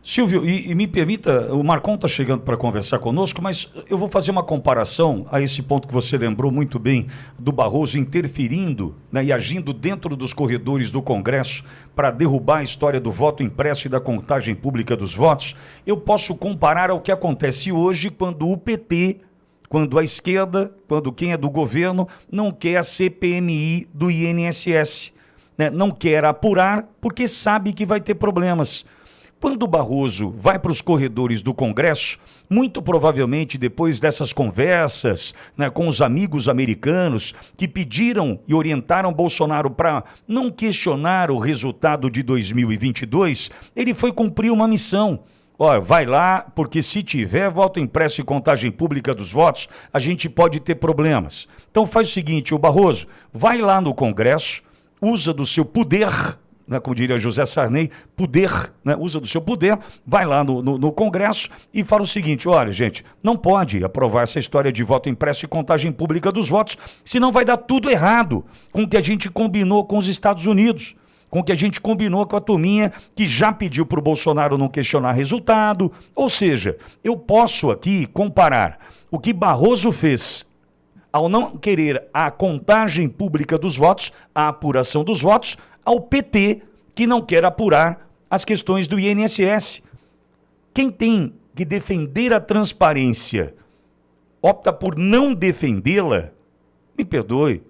Silvio, e me permita, o Marcon está chegando para conversar conosco, mas eu vou fazer uma comparação a esse ponto que você lembrou muito bem do Barroso interferindo, né, e agindo dentro dos corredores do Congresso para derrubar a história do voto impresso e da contagem pública dos votos. Eu posso comparar ao que acontece hoje quando o PT, quando a esquerda, quando quem é do governo não quer a CPMI do INSS, né, não quer apurar porque sabe que vai ter problemas. Quando o Barroso vai para os corredores do Congresso, muito provavelmente depois dessas conversas, né, com os amigos americanos que pediram e orientaram Bolsonaro para não questionar o resultado de 2022, ele foi cumprir uma missão. Ó, vai lá, porque se tiver voto impresso e contagem pública dos votos, a gente pode ter problemas. Então faz o seguinte, o Barroso, vai lá no Congresso, usa do seu poder, né, como diria José Sarney, poder, né, usa do seu poder, vai lá no Congresso e fala o seguinte, olha gente, não pode aprovar essa história de voto impresso e contagem pública dos votos, senão vai dar tudo errado com o que a gente combinou com os Estados Unidos, com o que a gente combinou com a turminha que já pediu para o Bolsonaro não questionar resultado. Ou seja, eu posso aqui comparar o que Barroso fez ao não querer a contagem pública dos votos, a apuração dos votos, ao PT, que não quer apurar as questões do INSS. Quem tem que defender a transparência opta por não defendê-la, me perdoe,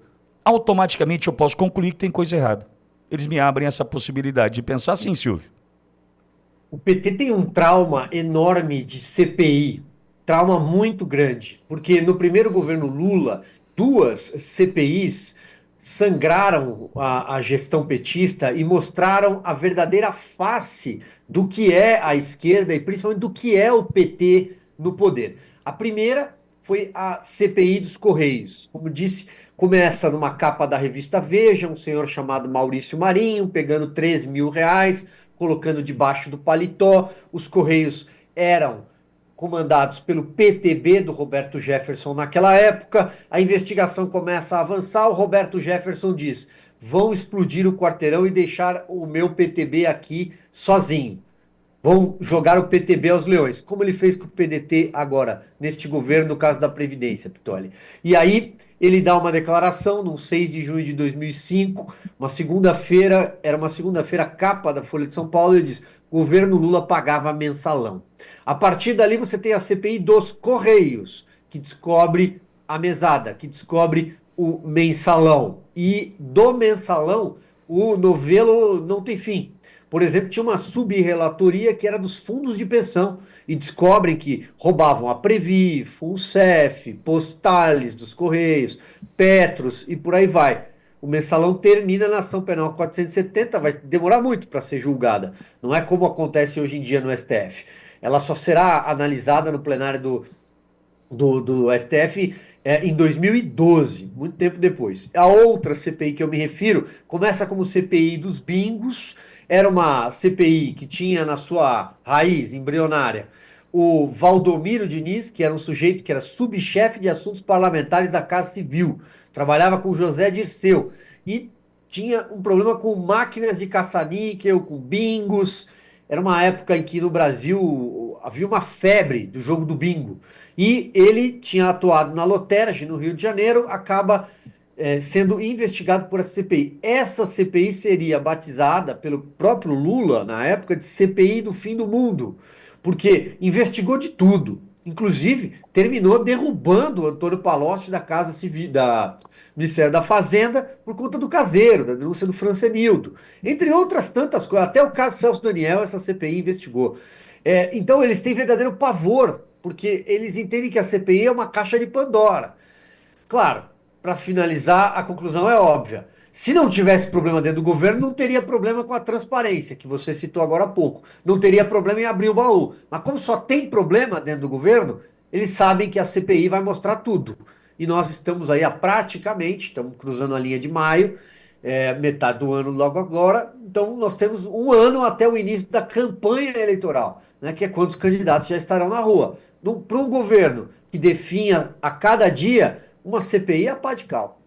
automaticamente eu posso concluir que tem coisa errada. Eles me abrem essa possibilidade de pensar assim, Silvio. O PT tem um trauma enorme de CPI, trauma muito grande, porque no primeiro governo Lula, duas CPIs sangraram a gestão petista e mostraram a verdadeira face do que é a esquerda e principalmente do que é o PT no poder. A primeira foi a CPI dos Correios. Como disse, começa numa capa da revista Veja, um senhor chamado Maurício Marinho, pegando R$ 13.000, colocando debaixo do paletó. Os Correios eram comandados pelo PTB do Roberto Jefferson naquela época. A investigação começa a avançar. O Roberto Jefferson diz: vão explodir o quarteirão e deixar o meu PTB aqui sozinho. Vão jogar o PTB aos leões, como ele fez com o PDT agora, neste governo, no caso da Previdência, Pitoli. E aí ele dá uma declaração, no 6 de junho de 2005, uma segunda-feira, era uma segunda-feira, capa da Folha de São Paulo, ele diz: governo Lula pagava mensalão. A partir dali você tem a CPI dos Correios, que descobre a mesada, que descobre o mensalão. E do mensalão, o novelo não tem fim. Por exemplo, tinha uma subrelatoria que era dos fundos de pensão e descobrem que roubavam a Previ, Funcef, Postales dos Correios, Petros e por aí vai. O mensalão termina na ação penal 470, vai demorar muito para ser julgada. Não é como acontece hoje em dia no STF. Ela só será analisada no plenário do STF em 2012, muito tempo depois. A outra CPI que eu me refiro começa como CPI dos bingos. Era uma CPI que tinha na sua raiz embrionária o Valdomiro Diniz, que era um sujeito que era subchefe de assuntos parlamentares da Casa Civil, trabalhava com José Dirceu e tinha um problema com máquinas de caça-níquel, com bingos. Era uma época em que no Brasil havia uma febre do jogo do bingo. E ele tinha atuado na Lotérgia, no Rio de Janeiro, acaba sendo investigado por essa CPI. Essa CPI seria batizada pelo próprio Lula, na época, de CPI do fim do mundo, porque investigou de tudo. Inclusive, terminou derrubando o Antônio Palocci da Casa Civil, da Ministério da Fazenda, por conta do caseiro, da denúncia do Francenildo. Entre outras tantas coisas, até o caso Celso Daniel, essa CPI investigou. Então, eles têm verdadeiro pavor, porque eles entendem que a CPI é uma caixa de Pandora. Claro, para finalizar, a conclusão é óbvia. Se não tivesse problema dentro do governo, não teria problema com a transparência, que você citou agora há pouco. Não teria problema em abrir o baú. Mas como só tem problema dentro do governo, eles sabem que a CPI vai mostrar tudo. E nós estamos aí praticamente, estamos cruzando a linha de maio, metade do ano logo agora. Então nós temos um ano até o início da campanha eleitoral, né, que é quando os candidatos já estarão na rua. Para um governo que definha a cada dia uma CPI a pá de cal.